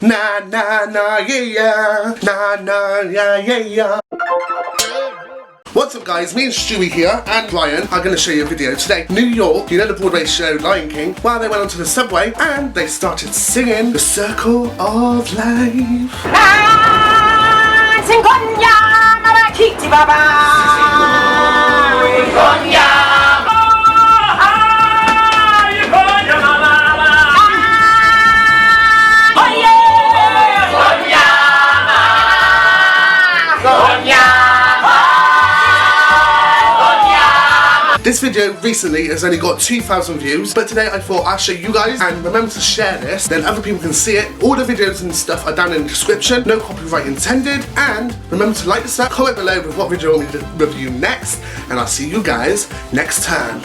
Na na na yeah, na na yeah yeah yeah. What's up guys, me and Stewie here and Ryan are going to show you a video today. New York, you know the Broadway show Lion King? Well, they went onto the subway and they started singing The Circle of Life. This video recently has only got 2,000 views, but today I thought I'll show you guys, and remember to share this, then other people can see it. All the videos and stuff are down in the description, no copyright intended, and remember to like this up, comment below with what video you want me to review next, and I'll see you guys next time.